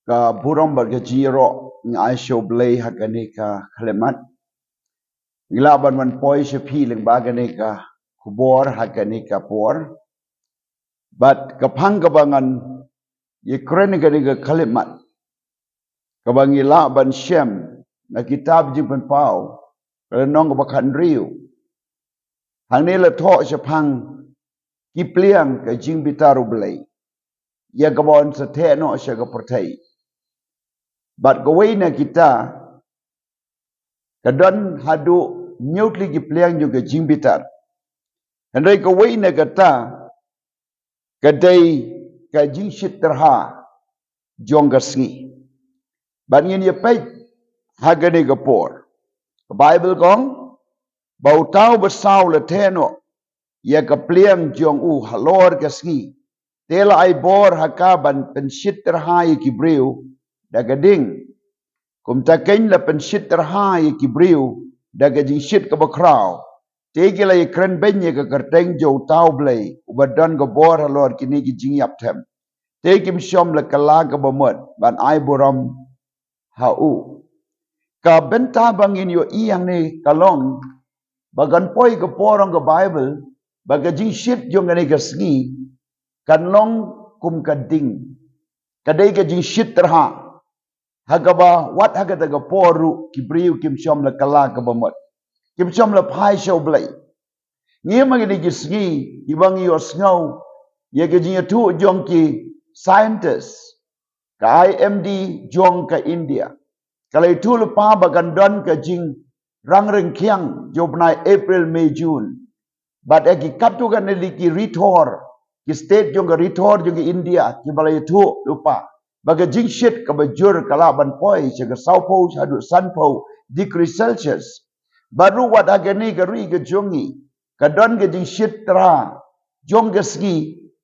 ka burong baga jiro ngai show blay hakane ka khalemat gilaban man poi she feeling bagane ka kubor hakane ka por but kapang kabangan ye kren ka khalemat kabang ilaban shem na kitab jing pen pau nong ka bakhan riu hang ni la tho she phang kipliang ka jing bitaru blay ya kabon sa the no she ka pertai but gawai na kita kadon hadu nyutli kipliang juga jing bitar andai gawai na kata kadai ka jingshit tyrha jong gasngi bangin ye pai hagane gapor bible kong bau tau besau le theno ya kapliang jong u halor gasngi tela ai bor hakaban penshit tyrha ye kibreu dagading kum takain la penshit tyrha ye kibreu daga jingshit ka bakrau tegila ye kren benye ka karteng jo tau blay ubadan go bor halor kini ki jingyap them tegim shom la kala ka bamot ban ai boram hau ka benta bangin yo iyang ni kalong bagan poi ka porong ka bible baga jingshit jong ani ka sngi kanlong kum kading kadai ka jingshit tyrha hagaba wat hagata ga poru kibriu kim shom la kala ka bamot kim shom la phai show blay ngi magi gi sngi ibang yo snow ye ga jing tu jong ki scientist ka IMD jong ka India kalai tu lu pa bagan don ka jing rang reng kyang jobnai April May June but agi katu ga ne ki ritor ki state jong ga ritor jong India ki balai tu lupa baga jingshit ka bajur kalaban poi che ga saupo hadu sanpo degree Celsius baru wat agani ga ri ga jongi ka don ga jingshit tra jong ga ski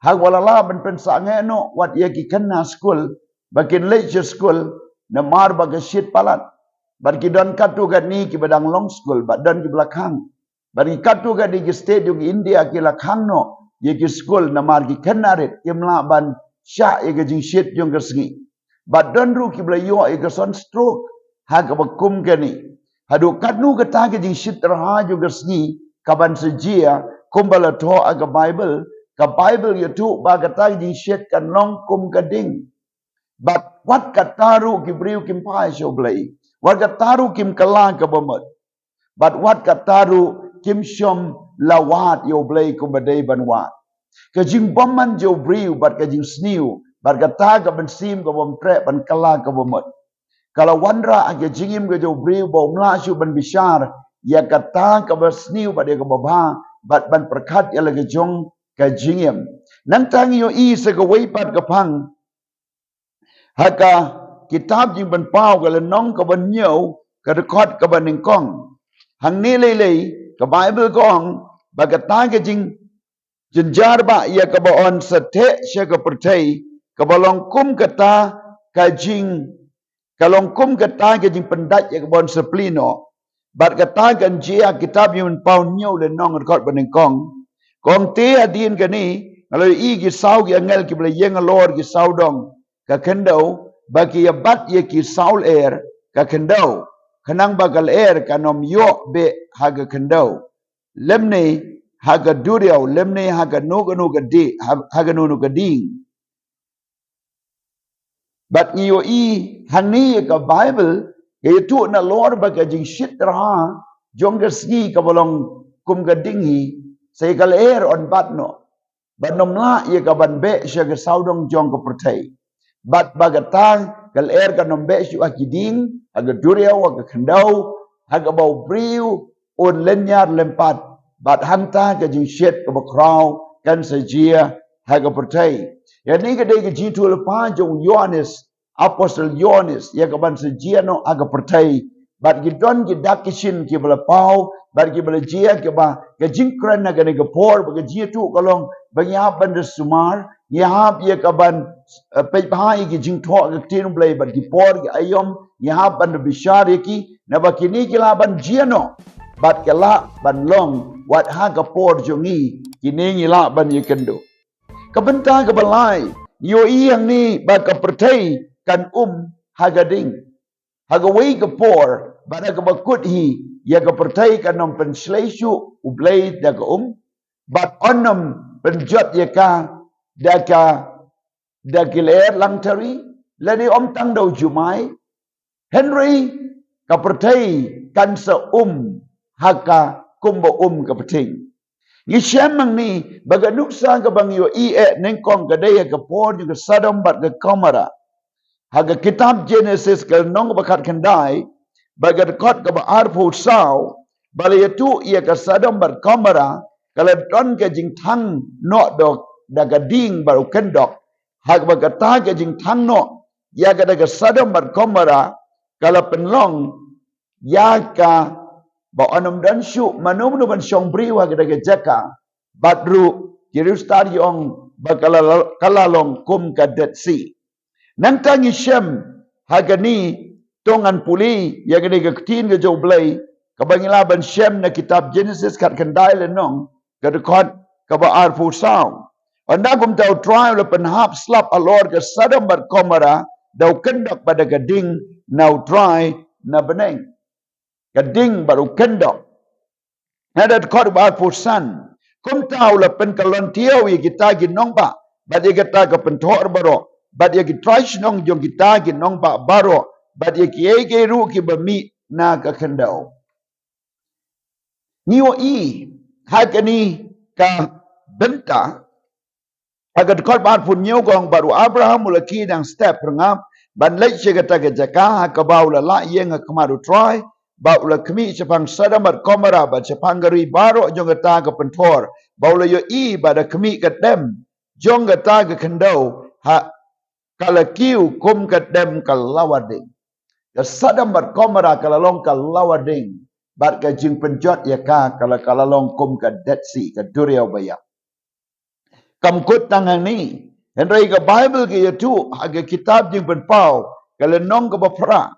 hagwalala ban pensa ngeno wat ye ki kanna school bakin leisure school na mar baga shit palat bar ki don katu ga ni ki badang long school bad don ki belakang bar ki katu ga di state jong India ki lakang no ye ki school na mar ki kannaret kimla ban sya ye ga jingshit jong ga ski bad don ru ki blayo ye ga son stroke ha ga bakum ga ni hadu katnu ga ta ga jingshit tyrha jong ga ski kaban sejia kumbala tho aga bible ka bible ye tu ba ga ta jingshit kan long kum ga ding but what kataru kibriu kim pai show blay what kataru kim kala ka bamot but what kataru kim shom lawat yo blay kum badai banwat ka jing bomman jo briu but ka jing sniu but kata ka ban sim ka bom tre ban kala ka bamot kalau wandra aga jingim ga jo briu bom la shu ban bishar ya kata ka ban sniu ba de ka baba but ban perkat ya lagi jong ka jingim nang tang yo i se ka wei pat ka phang haka kitab jing ban pau ka le nong ka ban nyau ka record ka ban ning kong hang ni le le ka bible kong ba ka ta ka jing jenjar ba ya ka ba on sathe she ka pertai ka balong kum kata ka jing kalong kum kata ka jing pendat ya ka bon seplino bat kata kan jia kitab jing pau nyau le nong record ban ning kong te adin ka ni kalau i ki sau ki angel ki bla yeng lor ki sau dong ka kendo bagi ya bat ye ki saul air ka kendo kanang bagal air kanom yo be haga kendo lemne haga duriau lemne haga nuga nuga di haga nuga ding bat ni yo i hani ka bible ye tu na lor baga jing shit ra jongga ski ka bolong kum ga dingi sai kal air on bat no banom la ye ka ban be sha ga saudong jong ko pertai bat bagatang kal air ka nom be shu akiding aga duriau aga khendau aga bau briu on lenyar lempat bat hanta ka jing shit ka bakrau kan sajia haga pertai ya ni ka dei ka jitu le pa jong Yohanes apostle Yohanes ya ka ban sajia no aga pertai bat gidon gidakishin ki bala pau bat ki bala jia ki ba ka jingkran na ka ni ka por ba ka jitu kalong banya ban sumar यहाँ ये कबन पे भाई की जिंगथो तीन ब्ले बन की पोर की अयम यहाँ बन बिशार की नबकिनी की ला बन जियनो bat kala ban long wat ha ka por jongi kini ngila ban yikendo kabenta ka balai yo iyang ni ba ka pertai kan hagading hagaway ka por bana ka bakut hi ya ka pertai kan nom penslesu ublay da ka but onom penjot ya ka da kiler langtari lani tang dau jumai Henry ka pertai kan sa haka kumba ka peting Gishamang ni baga nuksa ka bang yo nengkong ka daya ka por yung ka Sodom bat ka Gomora haga kitab Genesis ka nong bakat kendai baga dekot ka ba arpu saw bali itu ia ka Sodom bat Gomora kala don ka jing thang no dok daga ding baru kendok haga baga ta ka jing thang no ya ka daga Sodom bat Gomora kala penlong ya ka ba anam dan syu manum ban syong briwa gada jaka badru kirustar yong bakalalong kum ka Dead Sea nang tangi syem hagani tongan puli ya gada ketin ga joblay kabangila ban syem na kitab Genesis kat kendai lenong gada kot ka ba arfu saw anda gum tau trial le penhap slap alor ke Sodom bat Gomora dau kendak pada gading now try na beneng Gading baru kendok. Ada kod ba pusan. Kum tahu la pen kalon tiaw kita ginong ba. Bad kita ke pentor baro. Bad ki trash nong jong kita ginong ba baro. Bad ki ege ru ki bami na ka kendau. Niyo hakani ka benta. Agad kod ba pun niyo gong baru Abraham mulaki dang step rengap. Ban lek kata ke jaka ka baula la yeng kemaru try. Baula kami sepang Sodom bat Gomora bat sepang gari baro jong kata ke pentor baula yo bada kami kedem jong kata ke kendau ha kala kiu kum kedem kalawading ya Sodom bat Gomora kalalong kalawading bat ke jing penjot ya ka kalalong kum ke Dead Sea ke Duriau Bayak kam kut tangang ni henry ke Bible ke tu haga kitab jing penpau kala nong ke bapra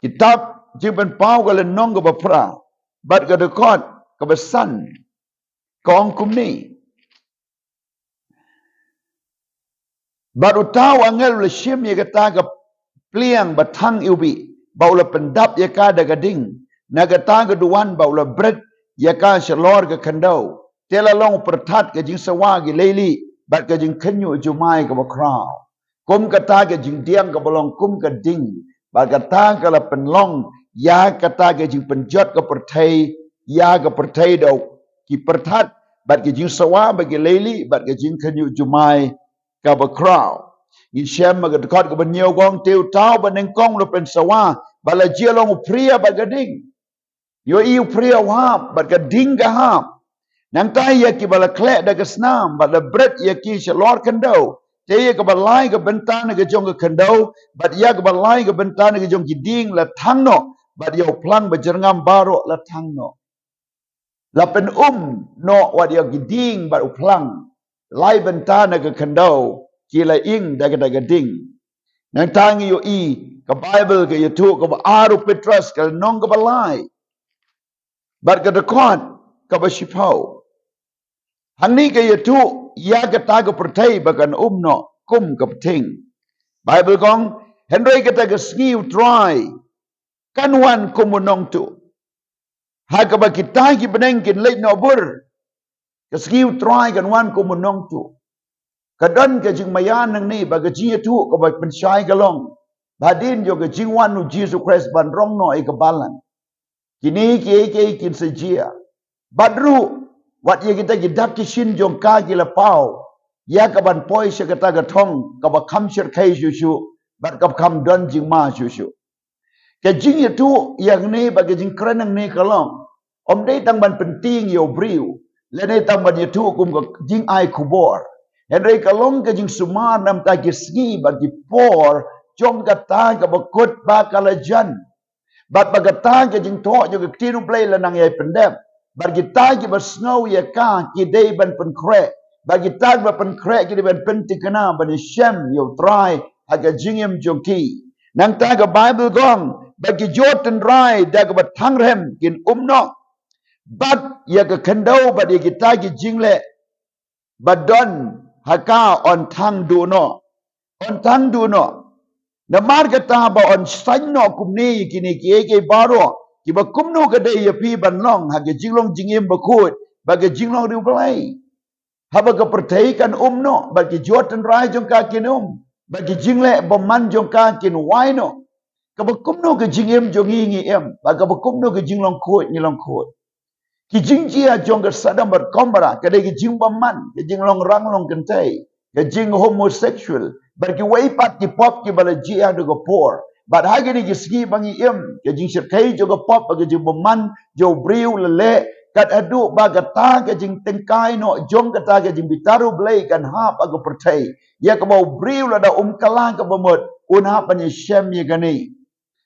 kitab Jiban pau kalau nong ke bapra, bat ke dekot ke besan, kong kumni. Baru tahu angel le shim ye kata ke pliang batang iubi, baula pendap ye ka da gading, na kata ke duan baula bread ye ka shalor ke kendau, tela long pertat ke jing sawagi leili, bat ke jing kenyu jumai ke bakrau. Kum kata ke jing diang ke bolong kum ke ding, bat kata ke la penlong ya kata ke jing penjot ke pertai ya ke pertai dau ki pertat bat ke jing sawa bagi leili bat ke jing kenyu jumai ka bakrau ni syam mag dekot ke benyo gong teu tau baneng kong lo pen sawa bala jialong pria bagading yo pria wahab bat ke ding ga hab nang tai ya ki bala klek da ke snam bala bread ya ki shalor kendau Jaya ke balai ke bentana ke jong ke kendau bat ya ke balai ke bentana ke jong ki ding la thangno bat yo plang berjengam baru latang no. Lapen no wat yo giding bat uplang. Lai bentana ke kendau kila ing daga ding. Nang tangi yo ke Bible ke yo tu ke aru Petrus ke nong ke balai. Bat ke dekot ke basipau. Hang ni ke yo tu ya ke taga pertai bagan no kum ke peting. Bible kong Henry kata ke skiu try. Kanwan kumunong tu. Haka ba kita ki benengkin late no bur. Kaskiu try kanwan kumunong tu. Kadon ke jing mayan nang ni baga jing tu ka ba pensyai galong. Badin yo ke jing wan nu Jesus Christ ban rong no e kabalan. Kini ki kin sejia. Badru wat ye kita gidap ki shin jong ka ki la pau. Ya ka ban poi se kata ga thong ka ba kham shir kai shushu. Bat ka kham don jing ma shushu. Kajing itu yang ni bagi jing kerenang ni kalong. Om day tang ban penting yo briu. Lene tang ban itu kum jing ai kubor. Henry kalong kajing sumar nam ta gisgi bagi por jong kata ka bakut bakalajan. Bat bagata kajing to yo tinu play lanang yai pendem. Bagi ta ki basnow ya ka ki day ban penkre. Bagi ta ban penkre ki ban penting kana ban shem yo try aga jingem joki. Nang ta ka Bible gong bagi joten rai daga batang rem kin no bat ya ke kendau bat ya kita ki jingle badon haka on tang du no Na marga ta ba on sanno kumni kini ki baro ki ba kumno ka dei ya pi ban long ha ge jinglong jingim ba khut ba ge jinglong riu plai ha ba ka pertai kan no ba ki jotan rai jong ka kinum ba ki jingle ba man jong ka kin wai no ka ba kumno ka jingim jong ngi em ba ka ba kumno ka jinglong khut ni long khut ki jingjia jong ka sadam bar kombara ka dei ki jing ba man ki jinglong rang long kentai ka jing homosexual bar ki wai pat ki pop ki bala jia do ko por but hagini ki ski bangi em ke jing shir kai jo ko pop ke jing man jo briu le kat adu ba ka ta ke jing tengkai no jong ka ta ke jing bitaru blai kan ha ba ko pertai ya ko briu la da kala ka bomot un ha pan ye shem ye gani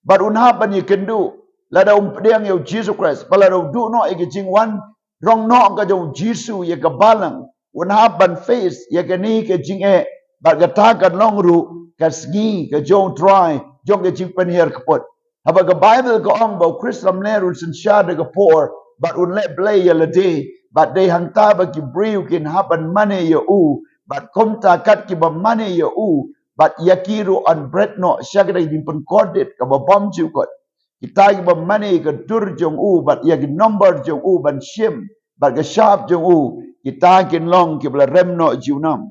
but un ha pan ye kendu la da pedang yo Jesus Christ pala do no e ke jing wan rong no ka jo Jesus ye ka balang un ha pan face ye gani ke jing e ba ka ta kan long ru ka ski ka jo try jong ke jing pen her kapot haba ka Bible ko ong ba Christam ne run sin sha de ka por but un le play ya le de but they hang ta ba ki briu kin happen money yo u but kom ta kat ki ba money yo u but yakiru on bread no shagre din pen corded ka ba bom ju kot kita ki ba money ka tur jong u but yak number jong u ban shim but ka sharp jong u kita kin long ki bla rem no ju nam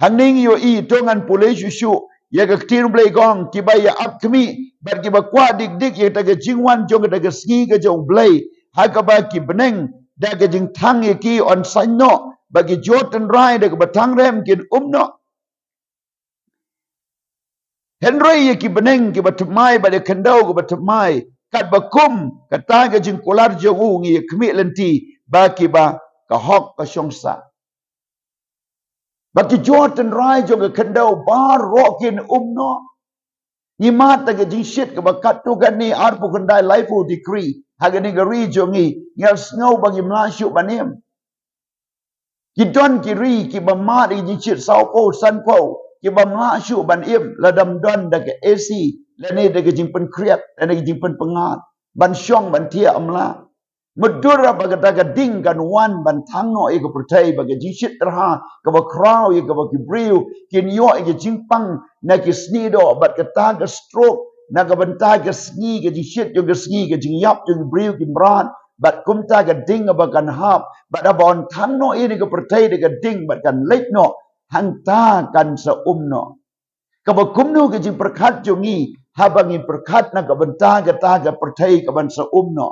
hangning yo I tongan pulei shu ya ka tin blai gong ki ba ya ap kmi bar ki ba kwa dik dik ya ta ga jingwan jong ta ga ski ga jong blai ha ka ba ki beneng da ga jing thang ye ki on san no ba ki jotan rai da ba thang rem kin no henry ye ki beneng ki ba tmai ba de kandau ga ba tmai kat ba kum ka ta ga jing kolar jong u ngi kmi lenti ba ki ba ka hok ka shongsa ba ki jotan rai jong ga kandau bar rokin no ni mata ke jingshit ke bakat tu kan ni ar pu kendai life decree haga ni gari jongi ngel snow bagi mlasyu banim ki don ki ri ki ba ma ri jingshit sau ko san ko ki ba mlasyu ban im la dam don da ke AC la ni da ke jing pen kriat la ni jing pen pengat ban syong ban tia amla Medura bagadaga ding kan wan ban tangno e ko pertai baga jingshit terha ka ba kraw e ka ba ki briu kin yo e jingpang na ki snido bat ka ta ka stroke na ka banta ka sni ka jingshit yo ka sni ka jingyap yo briu kin bran bat kumta ka ding ba kan hap bat abon tangno e ko pertai de ka ding bat kan leit no hanta kan sa no ka ba kumno ka jing perkhat jo ngi habangi perkhat na ka banta ka ta ka pertai ka ban sa no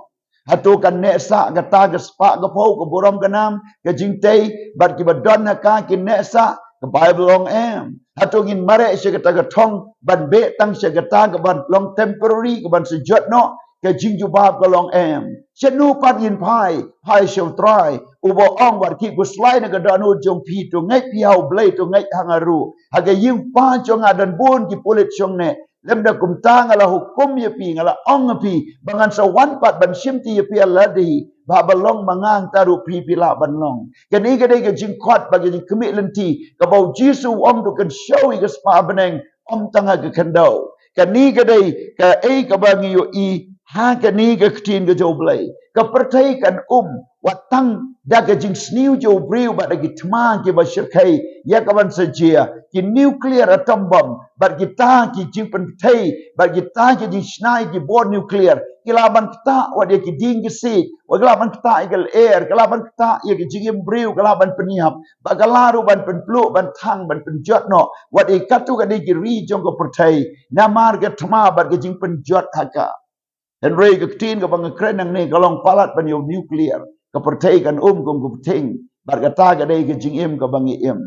Hatu kan nesa kata ke spa ke pau ke borom ke nam ke jingtai bat ki badon ka ki nesa ke Bible long em hatu ngin mare se kata ke thong ban be tang se kata ke ban long temporary ke ban sejot no ke jingju bab ke long em chenu pat yin pai shall try ubo ong war ki ku slide ke danu jong pi tu ngai pi hau blai tu ngai hangaru haga yin pa jong adan bun ki pulit chong ne lemda kumta ngala hukum ye pi ngala ong pi bangan sa wan pat ban simti ye pi aladi ba balong mangang taru pi pila banlong kani gade ke jingkot bagi jing kemi lenti ka bau jisu om tu kan show i ke spa beneng om tanga ke kandau kani gade ka ka bangi yo I ha kani ke ktin ke joblai ka pertai kan watang daga jing sniu jo briu ba dagi tma ki ba shirkai ya ka ban sajia ki nuclear atom bomb ba kita ki jing pen thai ba kita ki jing snai ki bom nuclear ki laban kita wa dia ki ding ki si wa laban kita igal air ka laban kita ya ki jing briu ka laban peniap ba galaru ban pen plu ban thang ban pen jot no wa di katu ka di ki ri jong ko pertai na mar ga tma ba ki jing pen jot haka Henry ke tin ka bang krenang ni kalong palat ban yo nuclear ka pertai kan kum ting bar kata ka dei ke jing im ka bangi im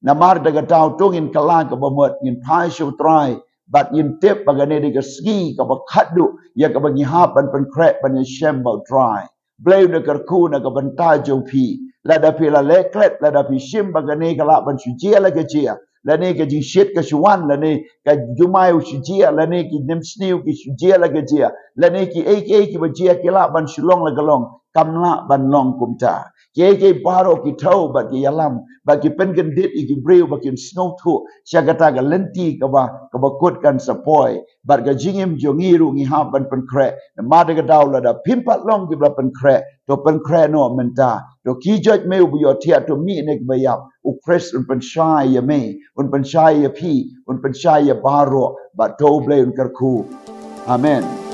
na mar daga tau tungin kala ka bamot ngin pai shu try but yin tip bagane de ka ski ka bakhadu ya ka bangi hap ban pen krek ban shambal try blame de karku na ka banta jo pi la da pi la leklet la da pi shim bagane ka la ban shu jia la ka jia la ne ka jing shit ka shuan la ne ka jumai shu jia la ne ki nim sniu ki shu jia la ka jia la ne ki ki ba jia ki la ban shulong la galong kamla ban long kumta ke baro ki thau ba ki yalam ba ki pen kan dit ki breu ba ki snow thu syagata ga lenti ka ba kut kan sapoi ba ga jingim jongiru ngi ha ban pen kre ma de ga daula da pimpat long ki bla pen kre to pen kre no menta to ki joj me u yo tia to mi ne ba yap u fresh un pensyai ya me, un pensyai ya pi, un pensyai ya baro, ba doble un kerku. Amen.